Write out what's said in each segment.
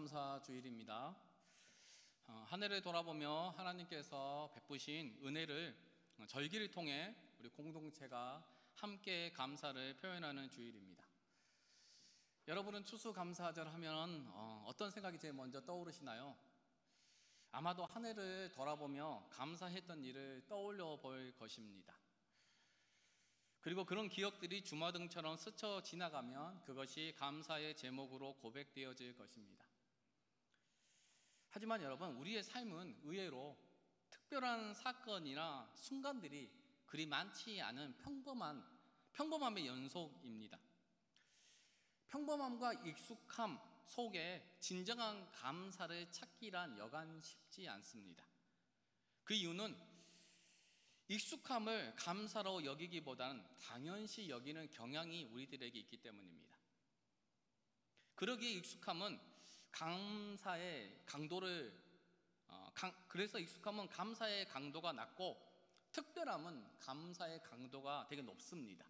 추수감사 주일입니다. 한 해를 돌아보며 하나님께서 베푸신 은혜를 절기를 통해 우리 공동체가 함께 감사를 표현하는 주일입니다. 여러분은 추수감사절 하면 어떤 생각이 제일 먼저 떠오르시나요? 아마도 한 해를 돌아보며 감사했던 일을 떠올려 볼 것입니다. 그리고 그런 기억들이 주마등처럼 스쳐 지나가면 그것이 감사의 제목으로 고백되어질 것입니다. 하지만 여러분, 우리의 삶은 의외로 특별한 사건이나 순간들이 그리 많지 않은 평범함의 연속입니다. 평범함과 익숙함 속에 진정한 감사를 찾기란 여간 쉽지 않습니다. 그 이유는 익숙함을 감사로 여기기보다는 당연시 여기는 경향이 우리들에게 있기 때문입니다. 그러기에 익숙함은 감사의 강도를 그래서 익숙함은 감사의 강도가 낮고 특별함은 감사의 강도가 되게 높습니다.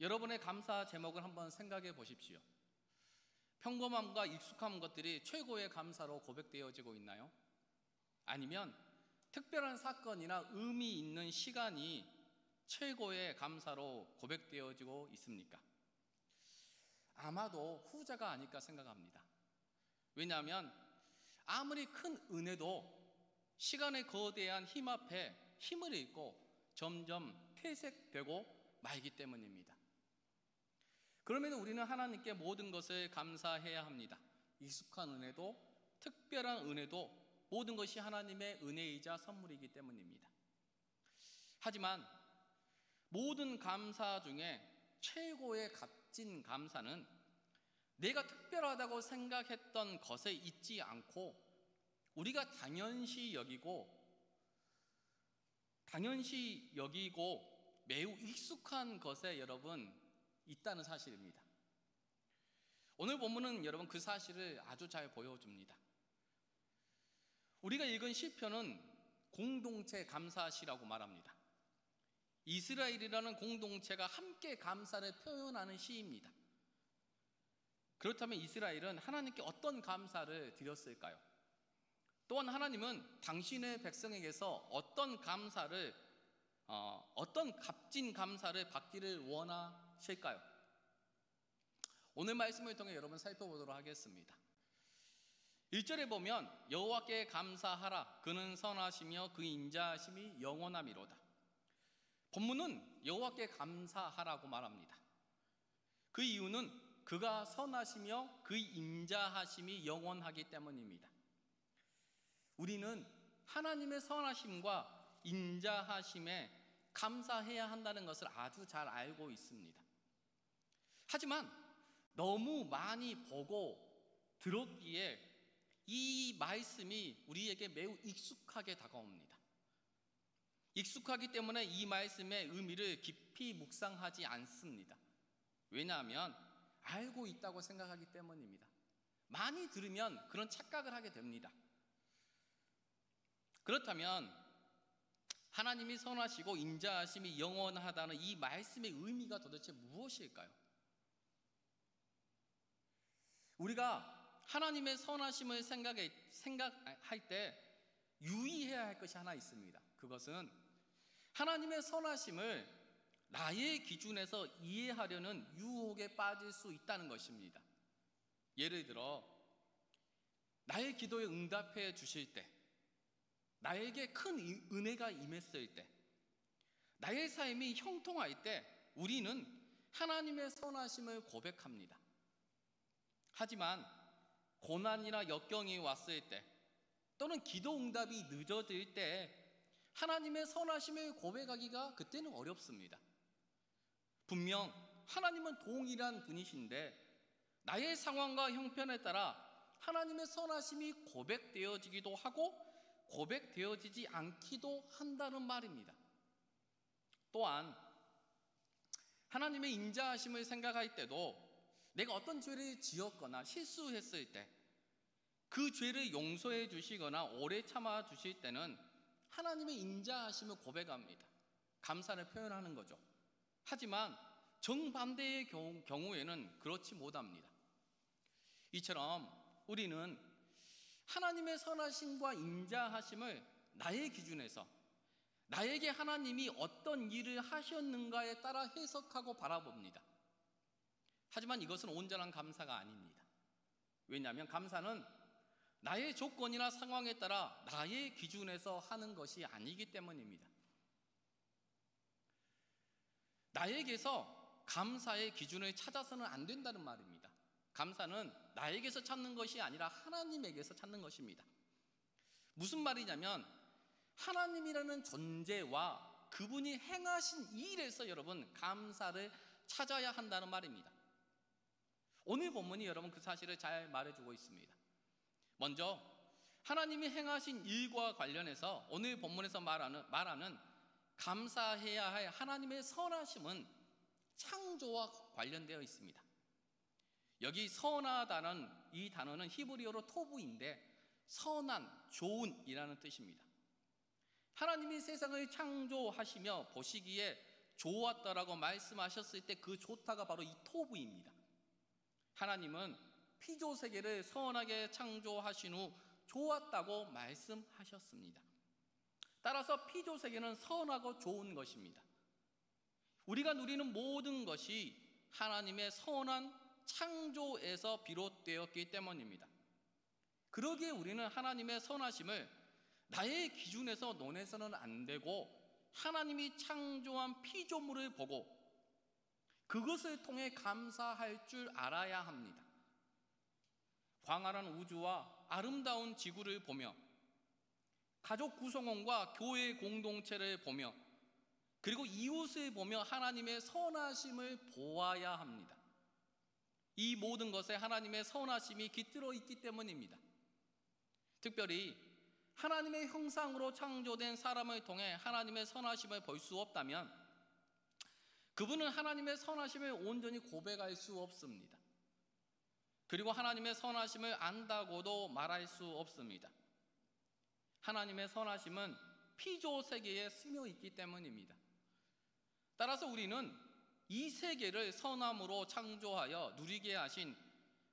여러분의 감사 제목을 한번 생각해 보십시오. 평범함과 익숙한 것들이 최고의 감사로 고백되어지고 있나요? 아니면 특별한 사건이나 의미 있는 시간이 최고의 감사로 고백되어지고 있습니까? 아마도 후자가 아닐까 생각합니다. 왜냐하면 아무리 큰 은혜도 시간의 거대한 힘 앞에 힘을 잃고 점점 퇴색되고 말기 때문입니다. 그러면 우리는 하나님께 모든 것을 감사해야 합니다. 익숙한 은혜도 특별한 은혜도 모든 것이 하나님의 은혜이자 선물이기 때문입니다. 하지만 모든 감사 중에 최고의 값진 감사는 내가 특별하다고 생각했던 것에 있지 않고 우리가 당연시 여기고 매우 익숙한 것에 여러분 있다는 사실입니다. 오늘 본문은 여러분 그 사실을 아주 잘 보여줍니다. 우리가 읽은 시편은 공동체 감사시라고 말합니다. 이스라엘이라는 공동체가 함께 감사를 표현하는 시입니다. 그렇다면 이스라엘은 하나님께 어떤 감사를 드렸을까요? 또한 하나님은 당신의 백성에게서 어떤 값진 감사를 받기를 원하실까요? 오늘 말씀을 통해 여러분 살펴보도록 하겠습니다. 1절에 보면 여호와께 감사하라 그는 선하시며 그 인자하심이 영원함이로다. 본문은 여호와께 감사하라고 말합니다. 그 이유는 그가 선하시며 그 인자하심이 영원하기 때문입니다. 우리는 하나님의 선하심과 인자하심에 감사해야 한다는 것을 아주 잘 알고 있습니다. 하지만 너무 많이 보고 들었기에 이 말씀이 우리에게 매우 익숙하게 다가옵니다. 익숙하기 때문에 이 말씀의 의미를 깊이 묵상하지 않습니다. 왜냐하면 알고 있다고 생각하기 때문입니다. 많이 들으면 그런 착각을 하게 됩니다. 그렇다면 하나님이 선하시고 인자하심이 영원하다는 이 말씀의 의미가 도대체 무엇일까요? 우리가 하나님의 선하심을 생각할 때 유의해야 할 것이 하나 있습니다. 그것은 하나님의 선하심을 나의 기준에서 이해하려는 유혹에 빠질 수 있다는 것입니다. 예를 들어 나의 기도에 응답해 주실 때, 나에게 큰 은혜가 임했을 때, 나의 삶이 형통할 때 우리는 하나님의 선하심을 고백합니다. 하지만 고난이나 역경이 왔을 때 또는 기도 응답이 늦어질 때 하나님의 선하심을 고백하기가 그때는 어렵습니다. 분명 하나님은 동일한 분이신데 나의 상황과 형편에 따라 하나님의 선하심이 고백되어지기도 하고 고백되어지지 않기도 한다는 말입니다. 또한 하나님의 인자하심을 생각할 때도 내가 어떤 죄를 지었거나 실수했을 때 그 죄를 용서해 주시거나 오래 참아 주실 때는 하나님의 인자하심을 고백합니다. 감사를 표현하는 거죠. 하지만 정반대의 경우에는 그렇지 못합니다. 이처럼 우리는 하나님의 선하심과 인자하심을 나의 기준에서 나에게 하나님이 어떤 일을 하셨는가에 따라 해석하고 바라봅니다. 하지만 이것은 온전한 감사가 아닙니다. 왜냐하면 감사는 나의 조건이나 상황에 따라 나의 기준에서 하는 것이 아니기 때문입니다. 나에게서 감사의 기준을 찾아서는 안 된다는 말입니다. 감사는 나에게서 찾는 것이 아니라 하나님에게서 찾는 것입니다. 무슨 말이냐면 하나님이라는 존재와 그분이 행하신 일에서 여러분 감사를 찾아야 한다는 말입니다. 오늘 본문이 여러분 그 사실을 잘 말해주고 있습니다. 먼저 하나님이 행하신 일과 관련해서 오늘 본문에서 말하는 감사해야 할 하나님의 선하심은 창조와 관련되어 있습니다. 여기 선하다는 이 단어는 히브리어로 토부인데 선한, 좋은이라는 뜻입니다. 하나님이 세상을 창조하시며 보시기에 좋았다라고 말씀하셨을 때 그 좋다가 바로 이 토부입니다. 하나님은 피조 세계를 선하게 창조하신 후 좋았다고 말씀하셨습니다. 따라서 피조 세계는 선하고 좋은 것입니다. 우리가 누리는 모든 것이 하나님의 선한 창조에서 비롯되었기 때문입니다. 그러기에 우리는 하나님의 선하심을 나의 기준에서 논해서는 안 되고 하나님이 창조한 피조물을 보고 그것을 통해 감사할 줄 알아야 합니다. 광활한 우주와 아름다운 지구를 보며 가족 구성원과 교회 공동체를 보며 그리고 이웃을 보며 하나님의 선하심을 보아야 합니다. 이 모든 것에 하나님의 선하심이 깃들어 있기 때문입니다. 특별히 하나님의 형상으로 창조된 사람을 통해 하나님의 선하심을 볼 수 없다면 그분은 하나님의 선하심을 온전히 고백할 수 없습니다. 그리고 하나님의 선하심을 안다고도 말할 수 없습니다. 하나님의 선하심은 피조 세계에 스며 있기 때문입니다. 따라서 우리는 이 세계를 선함으로 창조하여 누리게 하신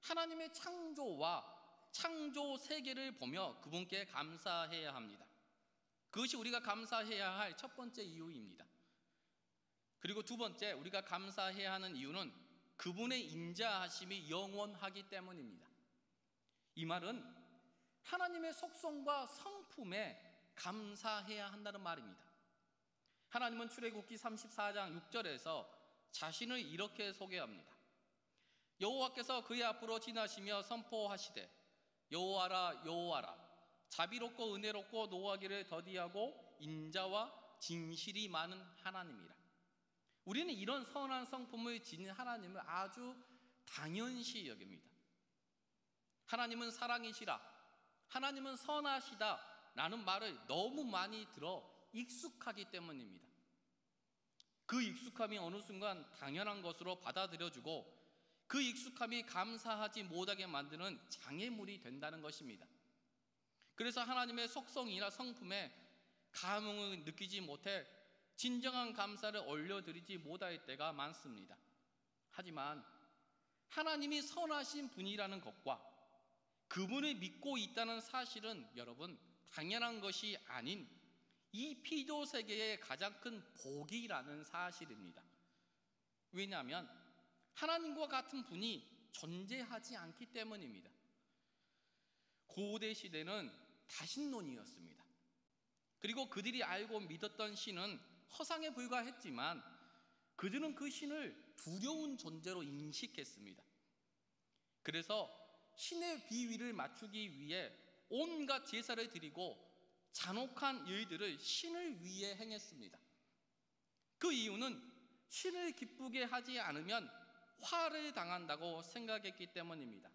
하나님의 창조와 창조 세계를 보며 그분께 감사해야 합니다. 그것이 우리가 감사해야 할 첫 번째 이유입니다. 그리고 두 번째, 우리가 감사해야 하는 이유는 그분의 인자하심이 영원하기 때문입니다. 이 말은 하나님의 속성과 성품에 감사해야 한다는 말입니다. 하나님은 출애굽기 34장 6절에서 자신을 이렇게 소개합니다. 여호와께서 그의 앞으로 지나시며 선포하시되 여호와라 여호와라 자비롭고 은혜롭고 노하기를 더디하고 인자와 진실이 많은 하나님이라. 우리는 이런 선한 성품을 지닌 하나님을 아주 당연시 여깁니다. 하나님은 사랑이시라, 하나님은 선하시다 라는 말을 너무 많이 들어 익숙하기 때문입니다. 그 익숙함이 어느 순간 당연한 것으로 받아들여지고 그 익숙함이 감사하지 못하게 만드는 장애물이 된다는 것입니다. 그래서 하나님의 속성이나 성품에 감흥을 느끼지 못해 진정한 감사를 올려드리지 못할 때가 많습니다. 하지만 하나님이 선하신 분이라는 것과 그분을 믿고 있다는 사실은 여러분 당연한 것이 아닌 이 피조 세계의 가장 큰 복이라는 사실입니다. 왜냐하면 하나님과 같은 분이 존재하지 않기 때문입니다. 고대 시대는 다신론이었습니다. 그리고 그들이 알고 믿었던 신은 허상에 불과했지만 그들은 그 신을 두려운 존재로 인식했습니다. 그래서 신의 비위를 맞추기 위해 온갖 제사를 드리고 잔혹한 일들을 신을 위해 행했습니다. 그 이유는 신을 기쁘게 하지 않으면 화를 당한다고 생각했기 때문입니다.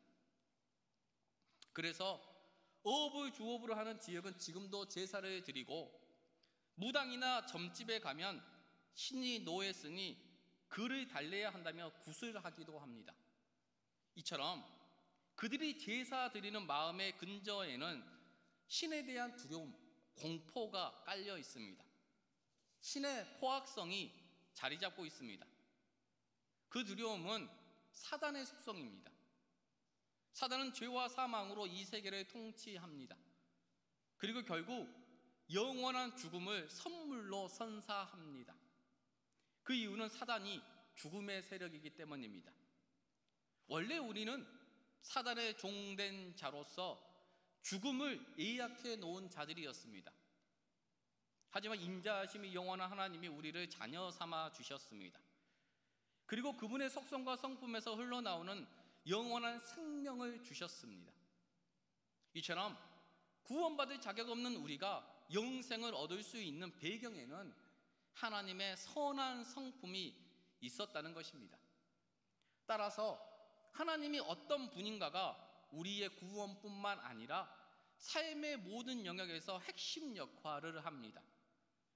그래서 어업을 주업으로 하는 지역은 지금도 제사를 드리고 무당이나 점집에 가면 신이 노했으니 그를 달래야 한다며 굿을 하기도 합니다. 이처럼 그들이 제사 드리는 마음의 근저에는 신에 대한 두려움, 공포가 깔려 있습니다. 신의 포악성이 자리 잡고 있습니다. 그 두려움은 사단의 속성입니다. 사단은 죄와 사망으로 이 세계를 통치합니다. 그리고 결국 영원한 죽음을 선물로 선사합니다. 그 이유는 사단이 죽음의 세력이기 때문입니다. 원래 우리는 사단의 종된 자로서 죽음을 예약해 놓은 자들이었습니다. 하지만 인자하심이 영원한 하나님이 우리를 자녀 삼아 주셨습니다. 그리고 그분의 속성과 성품에서 흘러나오는 영원한 생명을 주셨습니다. 이처럼 구원받을 자격 없는 우리가 영생을 얻을 수 있는 배경에는 하나님의 선한 성품이 있었다는 것입니다. 따라서 하나님이 어떤 분인가가 우리의 구원뿐만 아니라 삶의 모든 영역에서 핵심 역할을 합니다.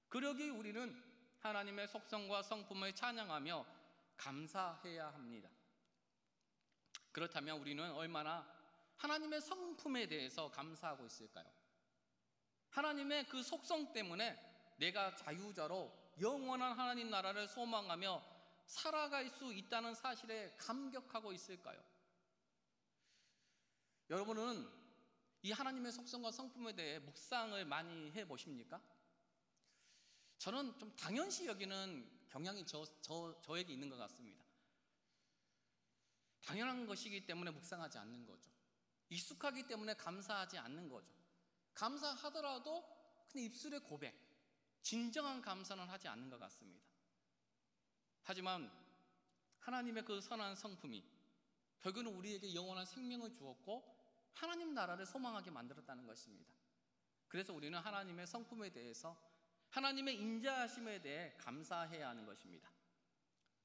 그러기에 우리는 하나님의 속성과 성품을 찬양하며 감사해야 합니다. 그렇다면 우리는 얼마나 하나님의 성품에 대해서 감사하고 있을까요? 하나님의 그 속성 때문에 내가 자유자로 영원한 하나님 나라를 소망하며 살아갈 수 있다는 사실에 감격하고 있을까요? 여러분은 이 하나님의 속성과 성품에 대해 묵상을 많이 해보십니까? 저는 좀 당연시 여기는 경향이 저에게 있는 것 같습니다. 당연한 것이기 때문에 묵상하지 않는 거죠. 익숙하기 때문에 감사하지 않는 거죠. 감사하더라도 그냥 입술의 고백, 진정한 감사는 하지 않는 것 같습니다. 하지만 하나님의 그 선한 성품이 결국은 우리에게 영원한 생명을 주었고 하나님 나라를 소망하게 만들었다는 것입니다. 그래서 우리는 하나님의 성품에 대해서, 하나님의 인자하심에 대해 감사해야 하는 것입니다.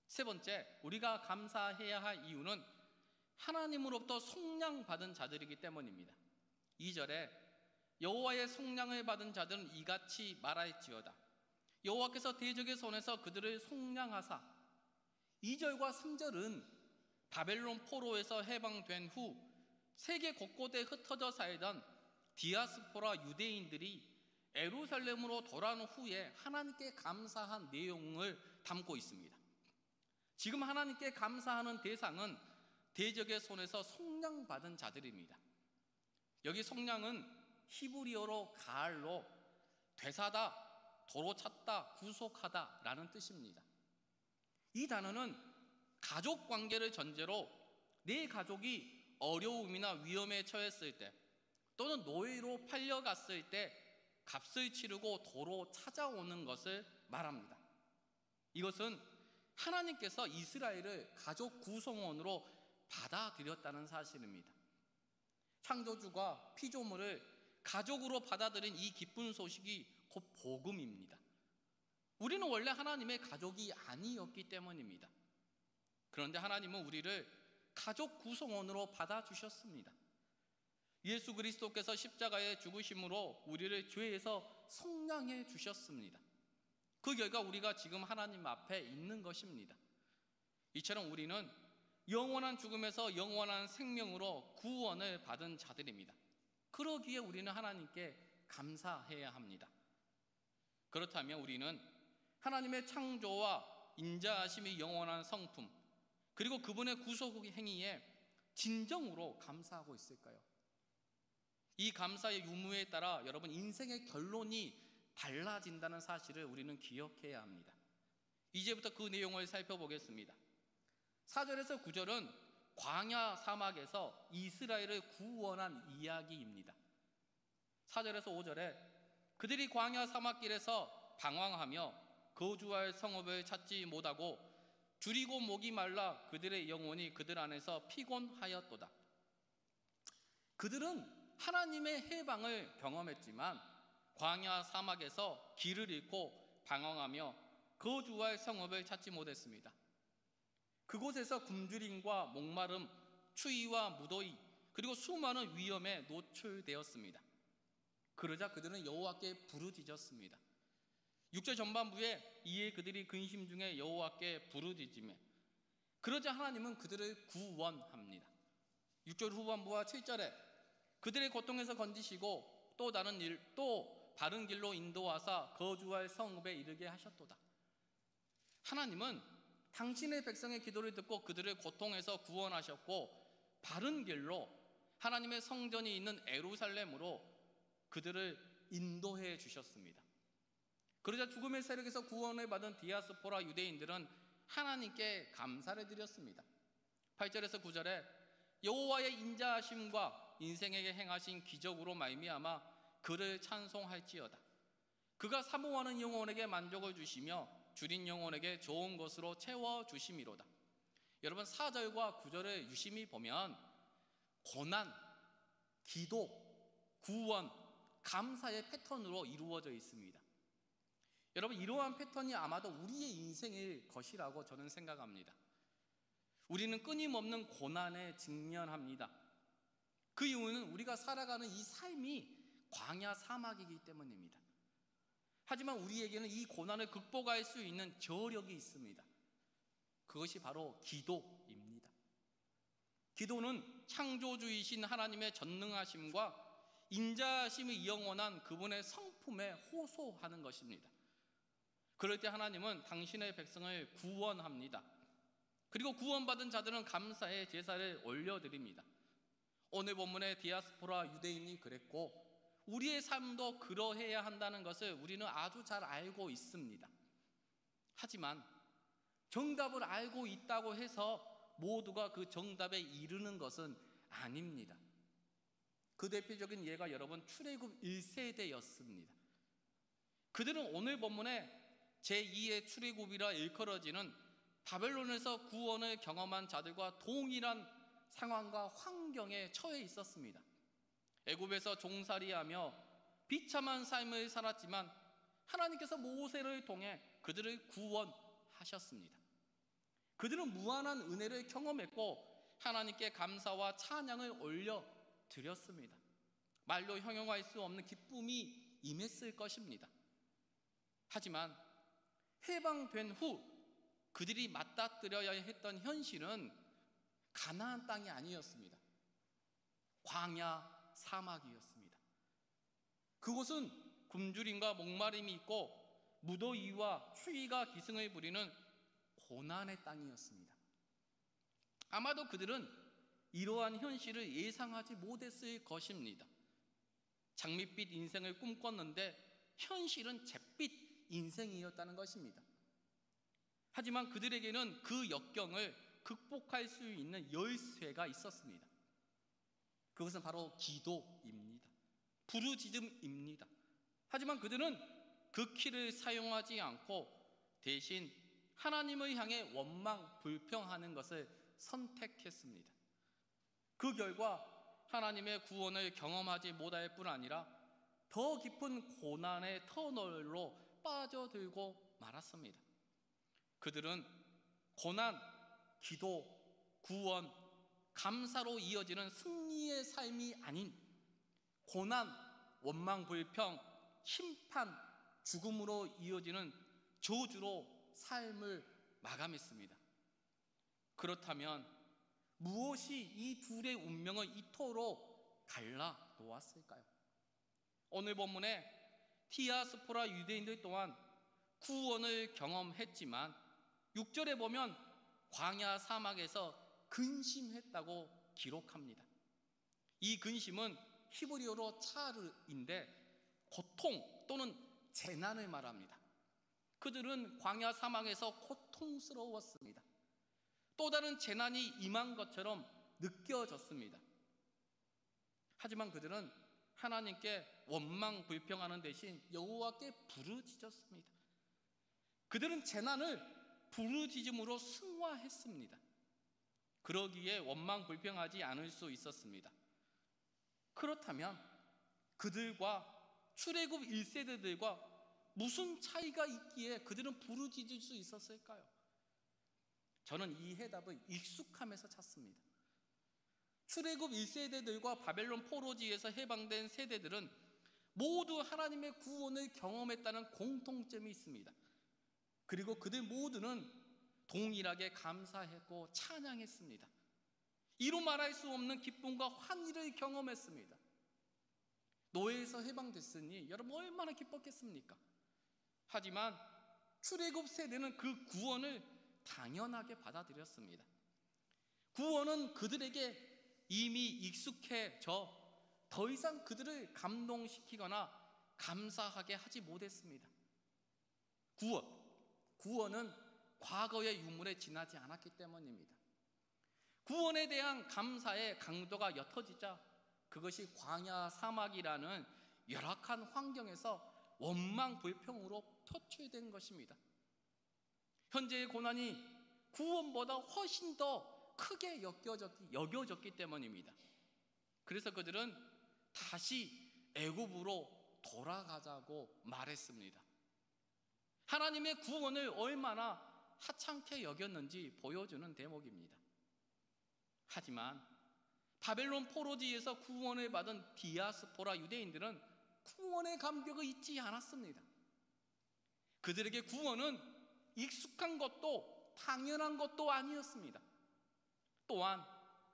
세 번째, 우리가 감사해야 할 이유는 하나님으로부터 속량받은 자들이기 때문입니다. 2절에 여호와의 속량을 받은 자들은 이같이 말할지어다. 여호와께서 대적의 손에서 그들을 속량하사. 2절과 3절은 바벨론 포로에서 해방된 후 세계 곳곳에 흩어져 살던 디아스포라 유대인들이 예루살렘으로 돌아온 후에 하나님께 감사한 내용을 담고 있습니다. 지금 하나님께 감사하는 대상은 대적의 손에서 속량받은 자들입니다. 여기 속량은 히브리어로 가알로 되사다, 도로 찾다, 구속하다 라는 뜻입니다. 이 단어는 가족 관계를 전제로 내 가족이 어려움이나 위험에 처했을 때 또는 노예로 팔려갔을 때 값을 치르고 도로 찾아오는 것을 말합니다. 이것은 하나님께서 이스라엘을 가족 구성원으로 받아들였다는 사실입니다. 창조주가 피조물을 가족으로 받아들인 이 기쁜 소식이 곧 복음입니다. 우리는 원래 하나님의 가족이 아니었기 때문입니다. 그런데 하나님은 우리를 가족 구성원으로 받아주셨습니다. 예수 그리스도께서 십자가에 죽으심으로 우리를 죄에서 속량해 주셨습니다. 그 결과 우리가 지금 하나님 앞에 있는 것입니다. 이처럼 우리는 영원한 죽음에서 영원한 생명으로 구원을 받은 자들입니다. 그러기에 우리는 하나님께 감사해야 합니다. 그렇다면 우리는 하나님의 창조와 인자하심이 영원한 성품, 그리고 그분의 구속 행위에 진정으로 감사하고 있을까요? 이 감사의 유무에 따라 여러분 인생의 결론이 달라진다는 사실을 우리는 기억해야 합니다. 이제부터 그 내용을 살펴보겠습니다. 4절에서 9절은 광야 사막에서 이스라엘을 구원한 이야기입니다. 4절에서 5절에 그들이 광야 사막길에서 방황하며 거주할 성읍을 찾지 못하고 줄이고 목이 말라 그들의 영혼이 그들 안에서 피곤하였도다. 그들은 하나님의 해방을 경험했지만 광야 사막에서 길을 잃고 방황하며 거주할 성읍을 찾지 못했습니다. 그곳에서 굶주림과 목마름, 추위와 무더위, 그리고 수많은 위험에 노출되었습니다. 그러자 그들은 여호와께 부르짖었습니다. 6절 전반부에 이에 그들이 근심 중에 여호와께 부르짖으며 그러자 하나님은 그들을 구원합니다. 6절 후반부와 7절에 그들의 고통에서 건지시고 또 바른 길로 인도하사 거주할 성읍에 이르게 하셨도다. 하나님은 당신의 백성의 기도를 듣고 그들을 고통에서 구원하셨고 바른 길로 하나님의 성전이 있는 예루살렘으로 그들을 인도해 주셨습니다. 그러자 죽음의 세력에서 구원을 받은 디아스포라 유대인들은 하나님께 감사를 드렸습니다. 8절에서 9절에 여호와의 인자하심과 인생에게 행하신 기적으로 말미암아 그를 찬송할지어다. 그가 사모하는 영혼에게 만족을 주시며 줄인 영혼에게 좋은 것으로 채워주심이로다. 여러분 4절과 9절을 유심히 보면 고난, 기도, 구원, 감사의 패턴으로 이루어져 있습니다. 여러분 이러한 패턴이 아마도 우리의 인생일 것이라고 저는 생각합니다. 우리는 끊임없는 고난에 직면합니다. 그 이유는 우리가 살아가는 이 삶이 광야 사막이기 때문입니다. 하지만 우리에게는 이 고난을 극복할 수 있는 저력이 있습니다. 그것이 바로 기도입니다. 기도는 창조주이신 하나님의 전능하심과 인자하심이 영원한 그분의 성품에 호소하는 것입니다. 그럴 때 하나님은 당신의 백성을 구원합니다. 그리고 구원받은 자들은 감사의 제사를 올려드립니다. 오늘 본문의 디아스포라 유대인이 그랬고 우리의 삶도 그러해야 한다는 것을 우리는 아주 잘 알고 있습니다. 하지만 정답을 알고 있다고 해서 모두가 그 정답에 이르는 것은 아닙니다. 그 대표적인 예가 여러분 출애굽 1세대였습니다. 그들은 오늘 본문에 제2의 출애굽이라 일컬어지는 바벨론에서 구원을 경험한 자들과 동일한 상황과 환경에 처해 있었습니다. 애굽에서 종살이하며 비참한 삶을 살았지만 하나님께서 모세를 통해 그들을 구원하셨습니다. 그들은 무한한 은혜를 경험했고 하나님께 감사와 찬양을 올려드렸습니다. 말로 형용할 수 없는 기쁨이 임했을 것입니다. 하지만 해방된 후 그들이 맞닥뜨려야 했던 현실은 가나안 땅이 아니었습니다. 광야 사막이었습니다. 그곳은 굶주림과 목마름이 있고 무더위와 추위가 기승을 부리는 고난의 땅이었습니다. 아마도 그들은 이러한 현실을 예상하지 못했을 것입니다. 장밋빛 인생을 꿈꿨는데 현실은 잿빛 인생이었다는 것입니다. 하지만 그들에게는 그 역경을 극복할 수 있는 열쇠가 있었습니다. 그것은 바로 기도입니다. 부르짖음입니다. 하지만 그들은 그 키를 사용하지 않고 대신 하나님을 향해 원망, 불평하는 것을 선택했습니다. 그 결과 하나님의 구원을 경험하지 못할 뿐 아니라 더 깊은 고난의 터널로 빠져들고 말았습니다. 그들은 고난, 기도, 구원, 감사로 이어지는 승리의 삶이 아닌 고난, 원망, 불평, 심판, 죽음으로 이어지는 저주로 삶을 마감했습니다. 그렇다면 무엇이 이 둘의 운명을 이토록 갈라 놓았을까요? 오늘 본문에 디아스포라 유대인들 또한 구원을 경험했지만 6절에 보면 광야 사막에서 근심했다고 기록합니다. 이 근심은 히브리어로 차르인데 고통 또는 재난을 말합니다. 그들은 광야 사막에서 고통스러웠습니다. 또 다른 재난이 임한 것처럼 느껴졌습니다. 하지만 그들은 하나님께 원망 불평하는 대신 여호와께 부르짖었습니다. 그들은 재난을 부르짖음으로 승화했습니다. 그러기에 원망 불평하지 않을 수 있었습니다. 그렇다면 그들과 출애굽 1세대들과 무슨 차이가 있기에 그들은 부르짖을 수 있었을까요? 저는 이 해답을 익숙함에서 찾습니다. 출애굽 1세대들과 바벨론 포로지에서 해방된 세대들은 모두 하나님의 구원을 경험했다는 공통점이 있습니다. 그리고 그들 모두는 동일하게 감사했고 찬양했습니다. 이루 말할 수 없는 기쁨과 환희를 경험했습니다. 노예에서 해방됐으니 여러분 얼마나 기뻤겠습니까? 하지만 출애굽 세대는 그 구원을 당연하게 받아들였습니다. 구원은 그들에게 이미 익숙해져 더 이상 그들을 감동시키거나 감사하게 하지 못했습니다. 구원은 과거의 유물에 지나지 않았기 때문입니다. 구원에 대한 감사의 강도가 옅어지자 그것이 광야 사막이라는 열악한 환경에서 원망불평으로 표출된 것입니다. 현재의 고난이 구원보다 훨씬 더 크게 여겨졌기 때문입니다. 그래서 그들은 다시 애굽으로 돌아가자고 말했습니다. 하나님의 구원을 얼마나 하찮게 여겼는지 보여주는 대목입니다. 하지만 바벨론 포로지에서 구원을 받은 디아스포라 유대인들은 구원의 감격을 잊지 않았습니다. 그들에게 구원은 익숙한 것도 당연한 것도 아니었습니다. 또한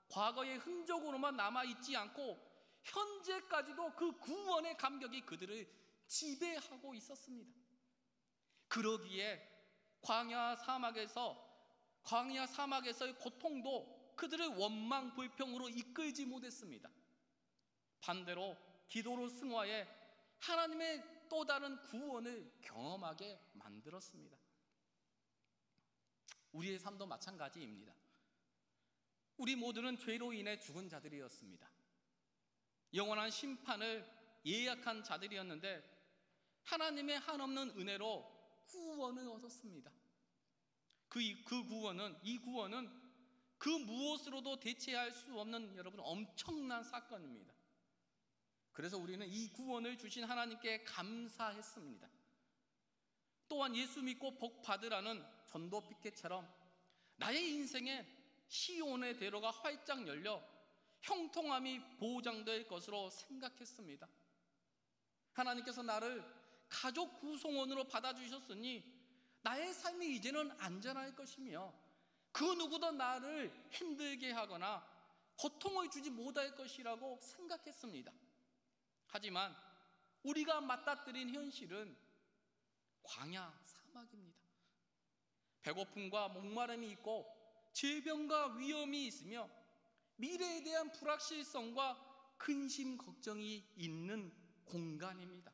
과거의 흔적으로만 남아있지 않고 현재까지도 그 구원의 감격이 그들을 지배하고 있었습니다. 그러기에 광야 사막에서의 고통도 그들을 원망불평으로 이끌지 못했습니다. 반대로 기도로 승화해 하나님의 또 다른 구원을 경험하게 만들었습니다. 우리의 삶도 마찬가지입니다. 우리 모두는 죄로 인해 죽은 자들이었습니다. 영원한 심판을 예약한 자들이었는데 하나님의 한없는 은혜로 구원을 얻었습니다. 이 구원은 그 무엇으로도 대체할 수 없는 여러분 엄청난 사건입니다. 그래서 우리는 이 구원을 주신 하나님께 감사했습니다. 또한 예수 믿고 복 받으라는 전도 피켓처럼 나의 인생에 시온의 대로가 활짝 열려 형통함이 보장될 것으로 생각했습니다. 하나님께서 나를 가족 구성원으로 받아주셨으니 나의 삶이 이제는 안전할 것이며 그 누구도 나를 힘들게 하거나 고통을 주지 못할 것이라고 생각했습니다. 하지만 우리가 맞닥뜨린 현실은 광야 사막입니다. 배고픔과 목마름이 있고 질병과 위험이 있으며 미래에 대한 불확실성과 근심 걱정이 있는 공간입니다.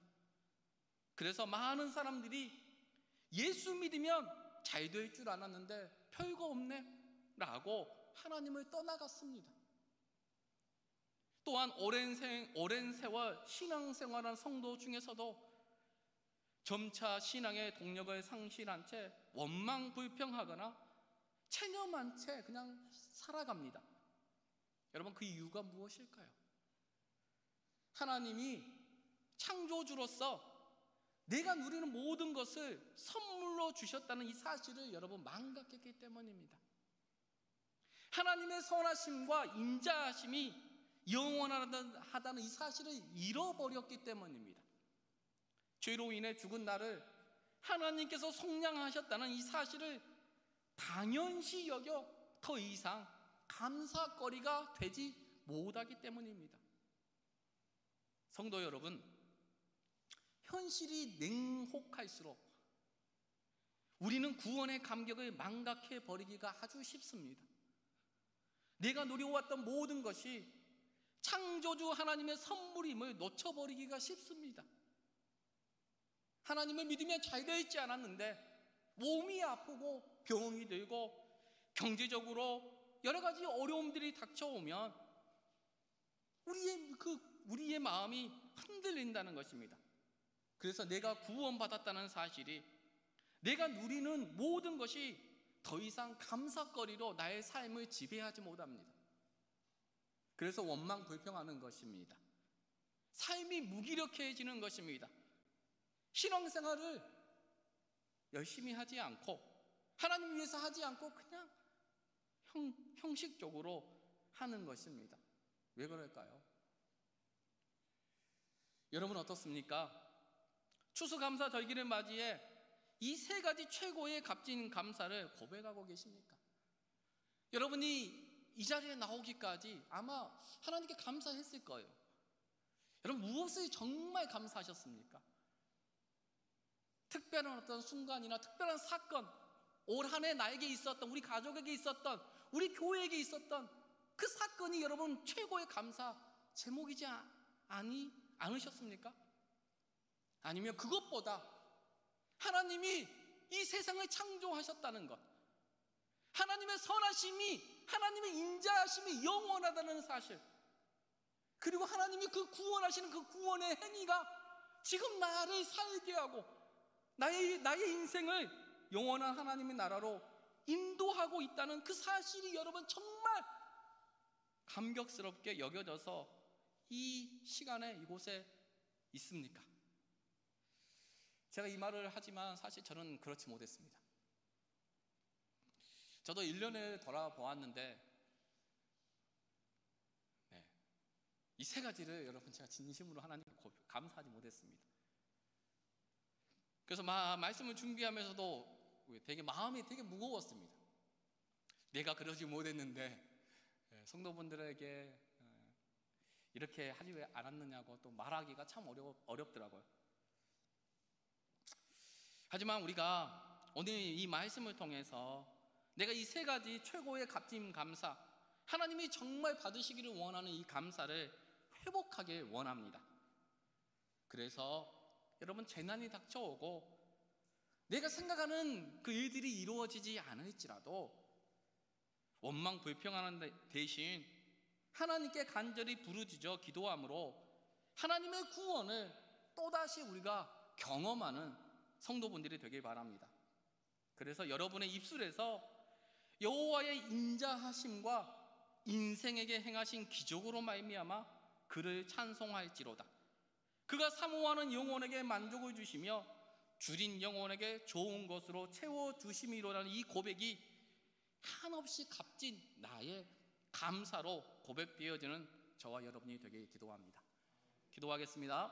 그래서 많은 사람들이 예수 믿으면 잘 될 줄 알았는데 별거 없네 라고 하나님을 떠나갔습니다. 또한 오랜 세월 신앙생활한 성도 중에서도 점차 신앙의 동력을 상실한 채 원망불평하거나 체념한 채 그냥 살아갑니다. 여러분, 그 이유가 무엇일까요? 하나님이 창조주로서 내가 누리는 모든 것을 선물로 주셨다는 이 사실을 여러분 망각했기 때문입니다. 하나님의 선하심과 인자하심이 영원하다는 이 사실을 잃어버렸기 때문입니다. 죄로 인해 죽은 나를 하나님께서 속량하셨다는 이 사실을 당연시 여겨 더 이상 감사거리가 되지 못하기 때문입니다. 성도 여러분, 현실이 냉혹할수록 우리는 구원의 감격을 망각해 버리기가 아주 쉽습니다. 내가 누려왔던 모든 것이 창조주 하나님의 선물임을 놓쳐버리기가 쉽습니다. 하나님을 믿으면 잘 되지 않았는데 몸이 아프고 병이 들고 경제적으로 여러 가지 어려움들이 닥쳐오면 우리의 마음이 흔들린다는 것입니다. 그래서 내가 구원받았다는 사실이 내가 누리는 모든 것이 더 이상 감사거리로 나의 삶을 지배하지 못합니다. 그래서 원망불평하는 것입니다. 삶이 무기력해지는 것입니다. 신앙생활을 열심히 하지 않고 하나님 위해서 하지 않고 그냥 형식적으로 하는 것입니다. 왜 그럴까요? 여러분 어떻습니까? 추수감사절기를 맞이해 이 세 가지 최고의 값진 감사를 고백하고 계십니까? 여러분이 이 자리에 나오기까지 아마 하나님께 감사했을 거예요. 여러분 무엇을 정말 감사하셨습니까? 특별한 어떤 순간이나 특별한 사건, 올 한 해 나에게 있었던, 우리 가족에게 있었던, 우리 교회에게 있었던 그 사건이 여러분 최고의 감사 제목이지 않으셨습니까? 아니면 그것보다 하나님이 이 세상을 창조하셨다는 것, 하나님의 선하심이, 하나님의 인자하심이 영원하다는 사실, 그리고 하나님이 그 구원하시는 그 구원의 행위가 지금 나를 살게 하고 나의 인생을 영원한 하나님의 나라로 인도하고 있다는 그 사실이 여러분 정말 감격스럽게 여겨져서 이 시간에 이곳에 있습니까? 제가 이 말을 하지만 사실 저는 그렇지 못했습니다. 저도 1년을 돌아보았는데 이 세 가지를 여러분 제가 진심으로 하나님께 감사하지 못했습니다. 그래서 말씀을 준비하면서도 되게 마음이 되게 무거웠습니다. 내가 그러지 못했는데 성도분들에게 이렇게 하지 않았느냐고 또 말하기가 참 어렵더라고요. 하지만 우리가 오늘 이 말씀을 통해서 내가 이 세 가지 최고의 값진 감사, 하나님이 정말 받으시기를 원하는 이 감사를 회복하길 원합니다. 그래서 여러분 재난이 닥쳐오고 내가 생각하는 그 일들이 이루어지지 않을지라도 원망 불평하는 대신 하나님께 간절히 부르짖어 기도함으로 하나님의 구원을 또다시 우리가 경험하는 성도분들이 되길 바랍니다. 그래서 여러분의 입술에서 여호와의 인자하심과 인생에게 행하신 기적으로 말미암아 그를 찬송할지로다. 그가 사모하는 영혼에게 만족을 주시며 줄인 영혼에게 좋은 것으로 채워주심이로라는 이 고백이 한없이 값진 나의 감사로 고백되어지는 저와 여러분이 되길 기도합니다. 기도하겠습니다.